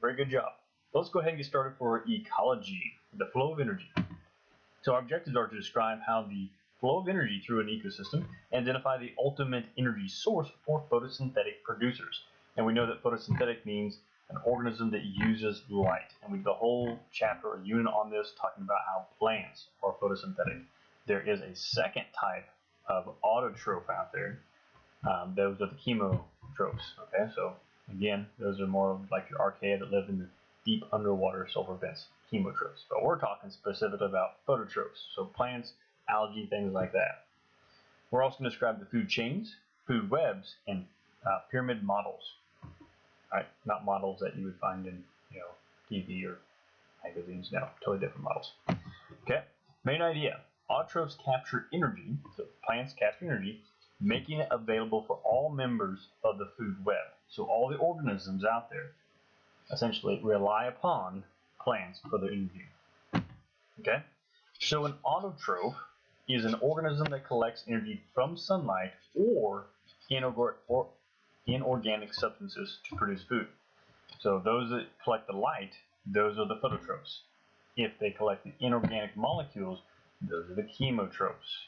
Very good job. Let's go ahead and get started for ecology, the flow of energy. So our objectives are to describe how the flow of energy through an ecosystem and identify the ultimate energy source for photosynthetic producers. And we know that photosynthetic means an organism that uses light. And we did a whole chapter or unit on this talking about how plants are photosynthetic. There is a second type of autotroph out there. Those are the chemotrophs. Okay, so again, those are more like your archaea that live in the deep underwater sulfur vents, chemotrophs. But we're talking specifically about phototrophs, so plants, algae, things like that. We're also going to describe the food chains, food webs, and pyramid models. All right, not models that you would find in TV or magazines. No, totally different models. Okay, main idea: autotrophs capture energy, so plants capture energy, making it available for all members of the food web. So all the organisms out there essentially rely upon plants for their energy. Okay, so an autotroph is an organism that collects energy from sunlight or inorganic substances to produce food. So those that collect the light, those are the phototrophs. If they collect the inorganic molecules, those are the chemotrophs.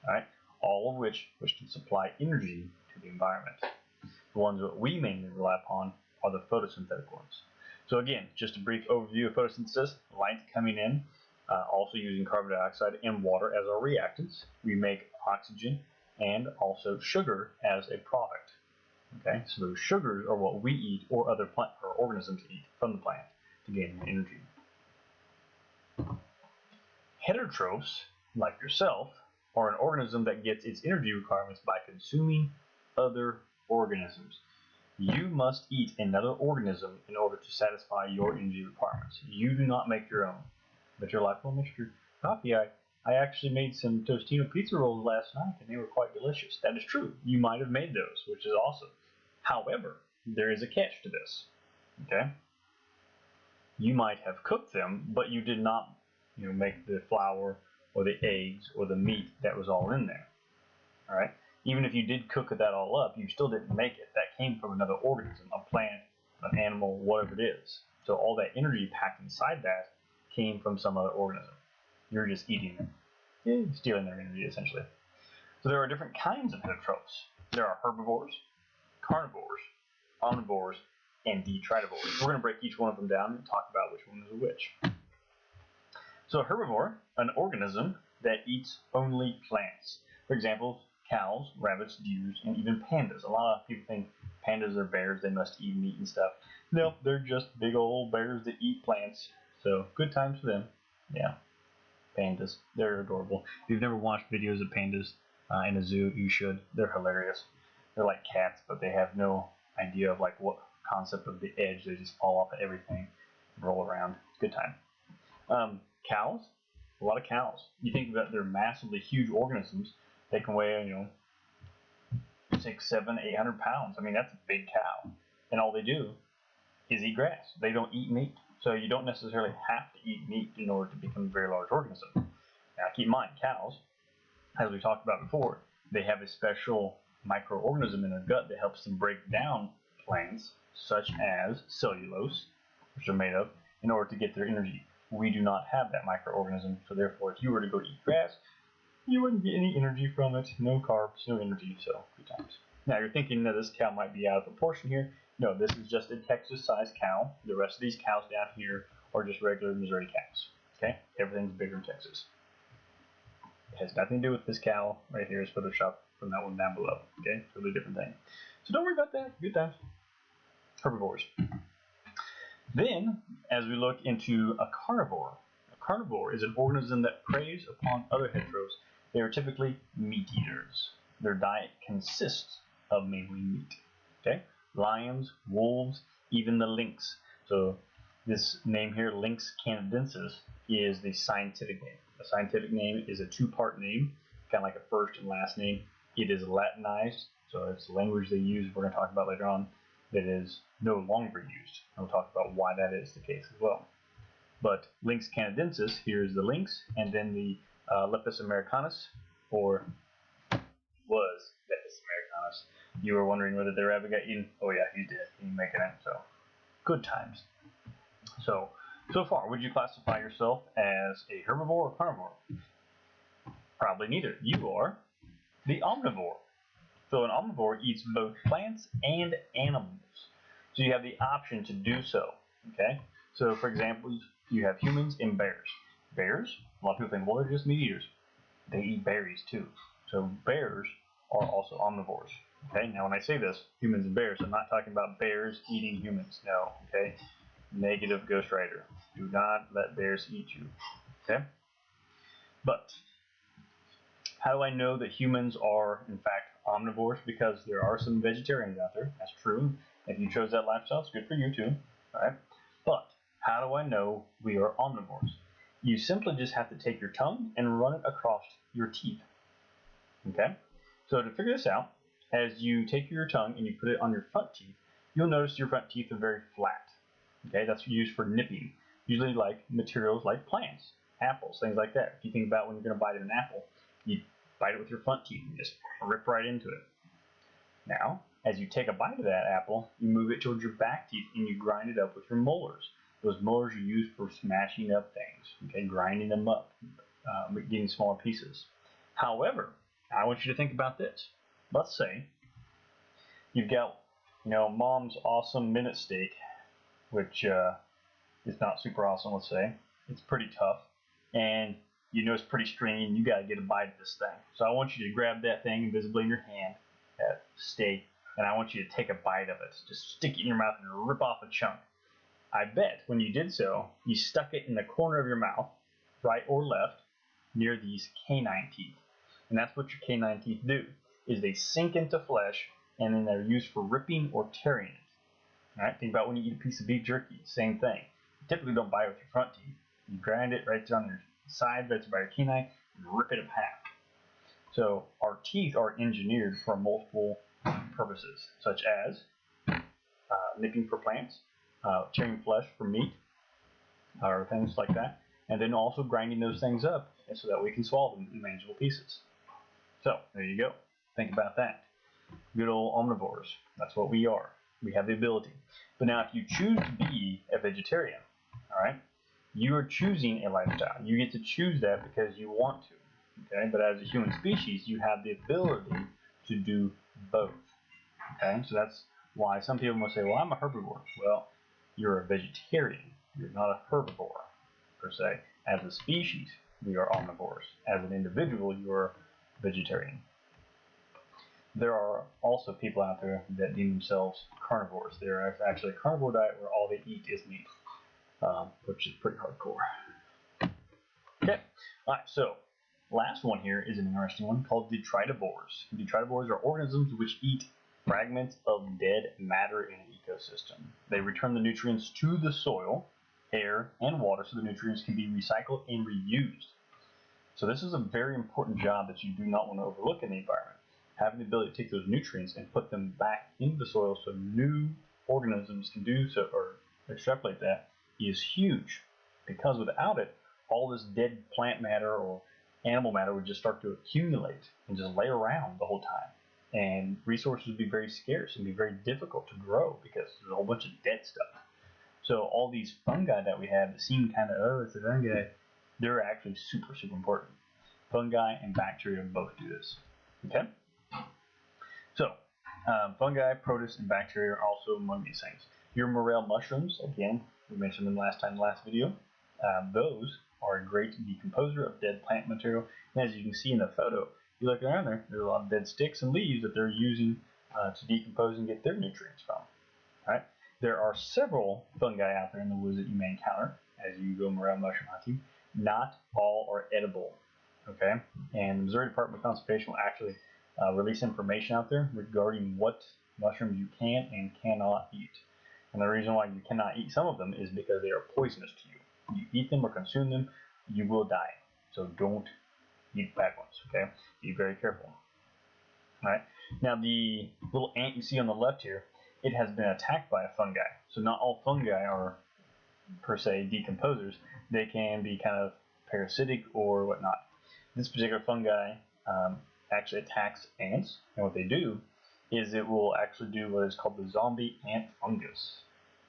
All right, all of which can supply energy to the environment. The ones that we mainly rely upon are the photosynthetic ones. So again, just a brief overview of photosynthesis: light coming in, also using carbon dioxide and water as our reactants. We make oxygen and also sugar as a product. Okay, so those sugars are what we eat or other plant or organisms eat from the plant to gain energy. Heterotrophs, like yourself, are an organism that gets its energy requirements by consuming other organisms. You must eat another organism in order to satisfy your energy requirements. You do not make your own. But you're like, well, Mr. Coffee, I actually made some Tostino pizza rolls last night and they were quite delicious. That is true. You might have made those, which is awesome. However, there is a catch to this. Okay? You might have cooked them, but you did not make the flour or the eggs or the meat that was all in there. All right? Even if you did cook that all up, you still didn't make it. That came from another organism, a plant, an animal, whatever it is. So all that energy packed inside that came from some other organism. You're just eating them, stealing their energy essentially. So there are different kinds of heterotrophs. There are herbivores, carnivores, omnivores, and detritivores. We're going to break each one of them down and talk about which one is which. So a herbivore, an organism that eats only plants. For example, cows, rabbits, deers, and even pandas. A lot of people think pandas are bears, they must eat meat and stuff. No, they're just big old bears that eat plants. So good times for them. Yeah, pandas, they're adorable. If you've never watched videos of pandas in a zoo, you should. They're hilarious. They're like cats, but they have no idea of like what concept of the edge. They just fall off of everything and roll around. Good time. Cows, a lot of cows. You think that they're massively huge organisms. They can weigh, 600, 700, 800 pounds. I mean, that's a big cow. And all they do is eat grass. They don't eat meat. So you don't necessarily have to eat meat in order to become a very large organism. Now keep in mind, cows, as we talked about before, they have a special microorganism in their gut that helps them break down plants, such as cellulose, which they're made of, in order to get their energy. We do not have that microorganism, so therefore if you were to go eat grass, you wouldn't get any energy from it. No carbs, no energy, so good times. Now you're thinking that this cow might be out of proportion here. No, this is just a Texas-sized cow. The rest of these cows down here are just regular Missouri cows. Okay? Everything's bigger in Texas. It has nothing to do with this cow right here. It's photoshopped from that one down below. Okay? Totally different thing. So don't worry about that. Good times. Herbivores. Then, as we look into a carnivore is an organism that preys upon other heterotrophs. They are typically meat eaters. Their diet consists of mainly meat. Okay? Lions, wolves, even the lynx. So this name here, Lynx canadensis, is the scientific name. The scientific name is a two-part name, kind of like a first and last name. It is Latinized, so it's the language they use, we're going to talk about later on, that is no longer used. We'll talk about why that is the case as well. But Lynx canadensis, here is the lynx, and then the Lepus americanus, or was Lepus americanus. You were wondering whether the rabbit got eaten. Oh yeah, he's dead. He's making it, so good times. So far, would you classify yourself as a herbivore or carnivore? Probably neither. You are the omnivore. So an omnivore eats both plants and animals. So you have the option to do so. Okay. So for example, you have humans and bears. Bears, a lot of people think, well, they're just meat eaters. They eat berries too. So bears are also omnivores. Okay. Now when I say this, humans and bears, I'm not talking about bears eating humans. No. Okay. Negative Ghost Rider. Do not let bears eat you. Okay. But how do I know that humans are, in fact, omnivores? Because there are some vegetarians out there. That's true. If you chose that lifestyle, it's good for you too. All right. But how do I know we are omnivores? You simply just have to take your tongue and run it across your teeth. Okay. So to figure this out, as you take your tongue and you put it on your front teeth, you'll notice your front teeth are very flat. Okay. That's used for nipping. Usually like materials like plants, apples, things like that. If you think about when you're going to bite an apple, you bite it with your front teeth and just rip right into it. Now, as you take a bite of that apple, you move it towards your back teeth and you grind it up with your molars. Those molars are used for smashing up things, okay, grinding them up, getting smaller pieces. However, I want you to think about this. Let's say you've got, mom's awesome minute steak, which is not super awesome, let's say. It's pretty tough. And it's pretty stringy, and you got to get a bite of this thing. So I want you to grab that thing visibly in your hand, that steak, and I want you to take a bite of it. Just stick it in your mouth and rip off a chunk. I bet when you did so, you stuck it in the corner of your mouth, right or left, near these canine teeth. And that's what your canine teeth do, is they sink into flesh, and then they're used for ripping or tearing it. All right? Think about when you eat a piece of beef jerky, same thing. You typically don't bite it with your front teeth. You grind it right there on your side, right by your canine, and rip it in half. So our teeth are engineered for multiple purposes, such as nipping for plants, tearing flesh for meat, or things like that, and then also grinding those things up so that we can swallow them in manageable pieces. So there you go. Think about that. Good old omnivores. That's what we are. We have the ability. But now if you choose to be a vegetarian, all right, you are choosing a lifestyle. You get to choose that because you want to. Okay, but as a human species, you have the ability to do both. Okay, so that's why some people must say, well, I'm a herbivore. Well, you're a vegetarian. You're not a herbivore, per se. As a species, we are omnivores. As an individual, you're vegetarian. There are also people out there that deem themselves carnivores. There is actually a carnivore diet where all they eat is meat, which is pretty hardcore. Okay, all right, so last one here is an interesting one called detritivores. Detritivores are organisms which eat fragments of dead matter in an ecosystem. They return the nutrients to the soil, air, and water so the nutrients can be recycled and reused. So this is a very important job that you do not want to overlook in the environment. Having the ability to take those nutrients and put them back into the soil so new organisms can do so or extrapolate that is huge, because without it, all this dead plant matter or animal matter would just start to accumulate and just lay around the whole time. And resources would be very scarce and be very difficult to grow because there's a whole bunch of dead stuff. So all these fungi that we have that seem kind of, oh, it's a fungi, they're actually super, super important. Fungi and bacteria both do this. Okay? So, fungi, protists, and bacteria are also among these things. Your morel mushrooms, again, we mentioned them last time in the last video. Those are a great decomposer of dead plant material. And as you can see in the photo, you look around there, there's a lot of dead sticks and leaves that they're using to decompose and get their nutrients from. All right? There are several fungi out there in the woods that you may encounter as you go morel mushroom hunting. Not all are edible. Okay? And the Missouri Department of Conservation will actually release information out there regarding what mushrooms you can and cannot eat. And the reason why you cannot eat some of them is because they are poisonous to you. You eat them or consume them, you will die. So don't eat bad ones, okay? Be very careful. All right. Now the little ant you see on the left here, it has been attacked by a fungi. So not all fungi are per se decomposers. They can be kind of parasitic or whatnot. This particular fungi actually attacks ants, and what they do is it will actually do what is called the zombie ant fungus.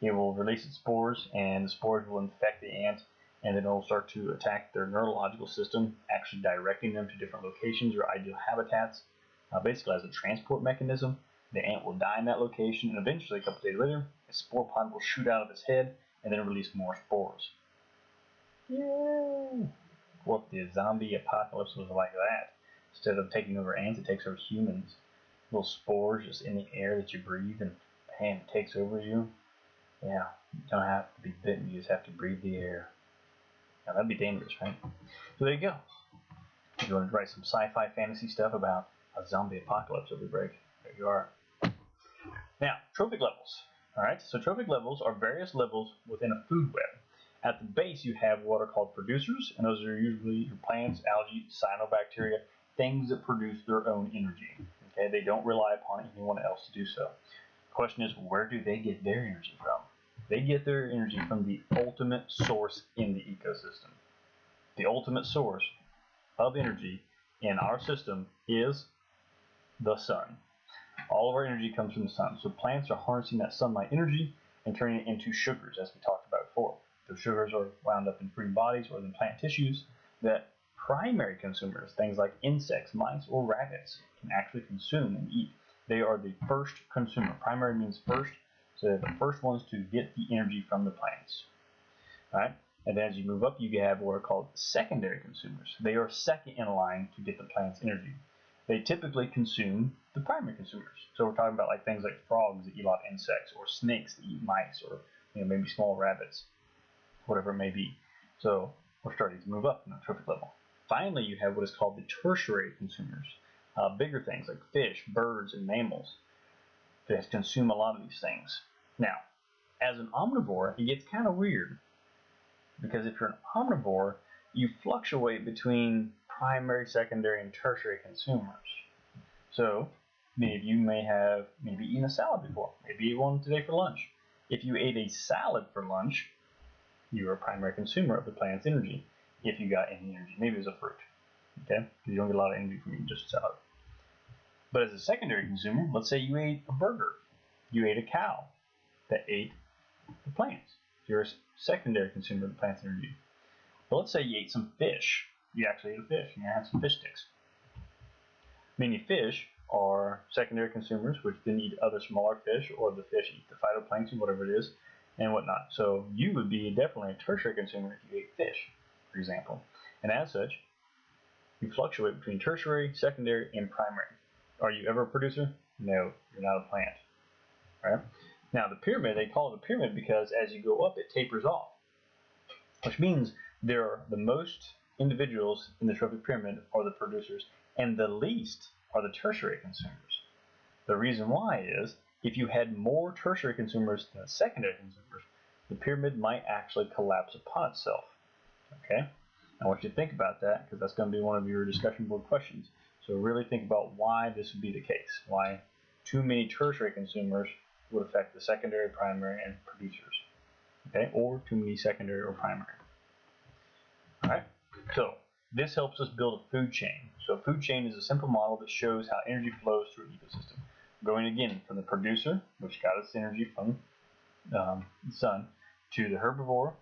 it will release its spores, and the spores will infect the ant, and then it will start to attack their neurological system, actually directing them to different locations or ideal habitats. Basically, as a transport mechanism, the ant will die in that location, and eventually, a couple days later, a spore pod will shoot out of its head and then release more spores. Yay! What if the zombie apocalypse was like that? Instead of taking over ants, it takes over humans. Little spores just in the air that you breathe, and bam, it takes over you. Yeah, you don't have to be bitten, you just have to breathe the air. Now that'd be dangerous, right? So there you go. If you want to write some sci-fi fantasy stuff about a zombie apocalypse every break, there you are. Now, trophic levels. Alright, so trophic levels are various levels within a food web. At the base, you have what are called producers, and those are usually your plants, algae, cyanobacteria, things that produce their own energy. Okay, they don't rely upon anyone else to do so. The question is, where do they get their energy from? They get their energy from the ultimate source in the ecosystem. The ultimate source of energy in our system is the sun. All of our energy comes from the sun. So plants are harnessing that sunlight energy and turning it into sugars, as we talked about before. Those sugars are wound up in fruit bodies or in plant tissues that primary consumers, things like insects, mice, or rabbits, can actually consume and eat. They are the first consumer. Primary means first, so they're the first ones to get the energy from the plants. All right? And then as you move up, you have what are called secondary consumers. They are second in line to get the plant's energy. They typically consume the primary consumers. So we're talking about like things like frogs that eat a lot of insects, or snakes that eat mice, or maybe small rabbits, whatever it may be. So we're starting to move up in the trophic level. Finally, you have what is called the tertiary consumers. Bigger things like fish, birds, and mammals that consume a lot of these things. Now, as an omnivore, it gets kind of weird, because if you're an omnivore, you fluctuate between primary, secondary, and tertiary consumers. So many of you may have maybe eaten a salad before. Maybe you ate one today for lunch. If you ate a salad for lunch, you're a primary consumer of the plant's energy. If you got any energy, maybe it was a fruit, okay? Because you don't get a lot of energy from eating just a salad. But as a secondary consumer, let's say you ate a burger. You ate a cow that ate the plants. You're a secondary consumer of the plant's energy. But let's say you ate some fish. You actually ate a fish, and you had some fish sticks. Many fish are secondary consumers, which then eat other smaller fish, or the fish eat the phytoplankton, whatever it is, and whatnot. So you would be definitely a tertiary consumer if you ate fish, for example. And as such, you fluctuate between tertiary, secondary, and primary. Are you ever a producer? No, you're not a plant. Right? Now the pyramid, they call it a pyramid because as you go up, it tapers off, which means there are the most individuals in the trophic pyramid are the producers, and the least are the tertiary consumers. The reason why is if you had more tertiary consumers than secondary consumers, the pyramid might actually collapse upon itself. Okay? I want you to think about that because that's going to be one of your discussion board questions. So really think about why this would be the case, why too many tertiary consumers would affect the secondary, primary, and producers, okay, or too many secondary or primary. All right, so this helps us build a food chain. So a food chain is a simple model that shows how energy flows through an ecosystem, going again from the producer, which got its energy from the sun, to the herbivore,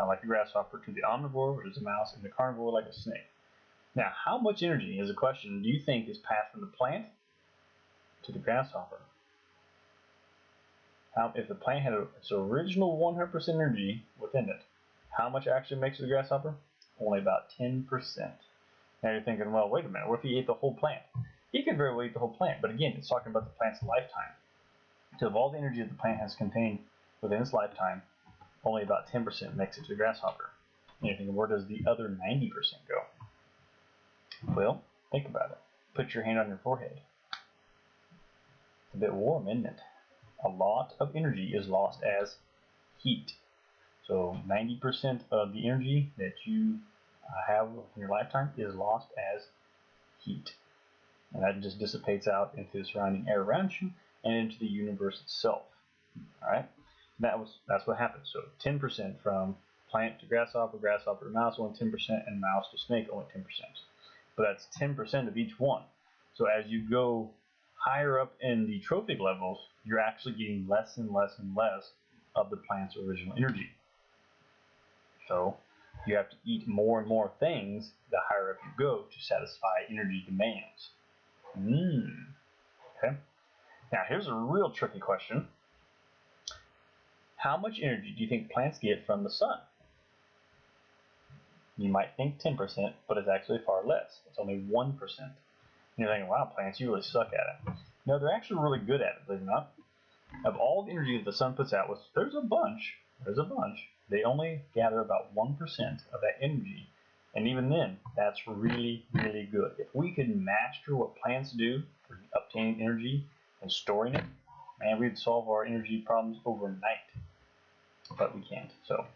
like a grasshopper, to the omnivore, which is a mouse, and the carnivore, like a snake. Now, how much energy, is a question, do you think is passed from the plant to the grasshopper? If the plant had its original 100% energy within it, how much actually makes it to the grasshopper? Only about 10%. Now you're thinking, well, wait a minute, what if he ate the whole plant? He could very well eat the whole plant, but again, it's talking about the plant's lifetime. So of all the energy that the plant has contained within its lifetime, only about 10% makes it to the grasshopper. And you're thinking, where does the other 90% go? Well, think about it. Put your hand on your forehead. It's a bit warm, isn't it? A lot of energy is lost as heat. So 90% of the energy that you have in your lifetime is lost as heat. And that just dissipates out into the surrounding air around you and into the universe itself. Alright? That's what happens. So 10% from plant to grasshopper, grasshopper to mouse, only 10%, and mouse to snake, only 10%. But that's 10% of each one. So as you go higher up in the trophic levels, you're actually getting less and less and less of the plant's original energy. So you have to eat more and more things the higher up you go to satisfy energy demands. Okay. Now here's a real tricky question. How much energy do you think plants get from the sun? You might think 10%, but it's actually far less. It's only 1%. And you're thinking, wow, plants, you really suck at it. No, they're actually really good at it, believe it or not. Of all the energy that the sun puts out, there's a bunch, they only gather about 1% of that energy. And even then, that's really, really good. If we could master what plants do for obtaining energy and storing it, man, we'd solve our energy problems overnight. But we can't, so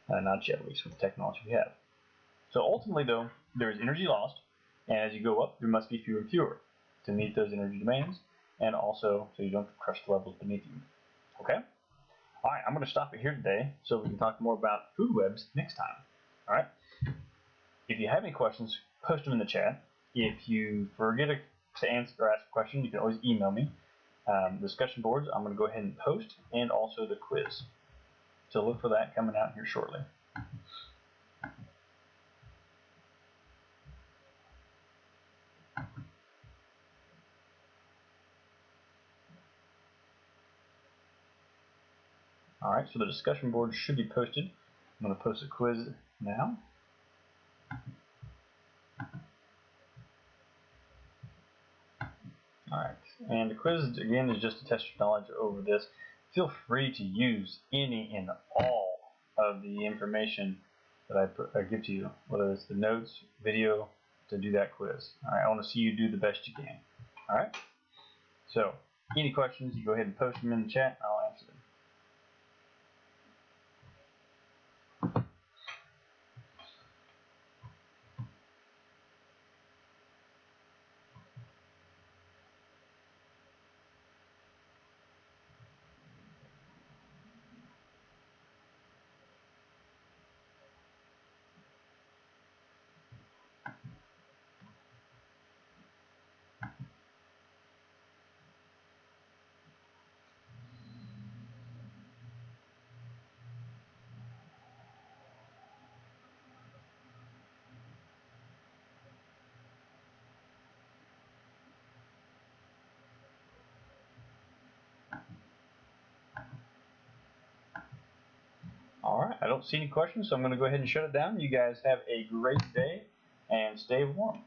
not yet, at least with the technology we have. So ultimately, though, there is energy lost, and as you go up, there must be fewer and fewer to meet those energy demands, and also so you don't crush the levels beneath you. Okay? All right, I'm going to stop it here today so we can talk more about food webs next time. All right? If you have any questions, post them in the chat. If you forget to answer or ask a question, you can always email me. The discussion boards, I'm going to go ahead and post, and also the quiz. So look for that coming out here shortly. Alright, so the discussion board should be posted. I'm going to post a quiz now. Alright, and the quiz, again, is just to test your knowledge over this. Feel free to use any and all of the information that I give to you, whether it's the notes, video, to do that quiz. Alright, I want to see you do the best you can. Alright, so any questions, you go ahead and post them in the chat, and I'll answer them. Alright, I don't see any questions, so I'm going to go ahead and shut it down. You guys have a great day, and stay warm.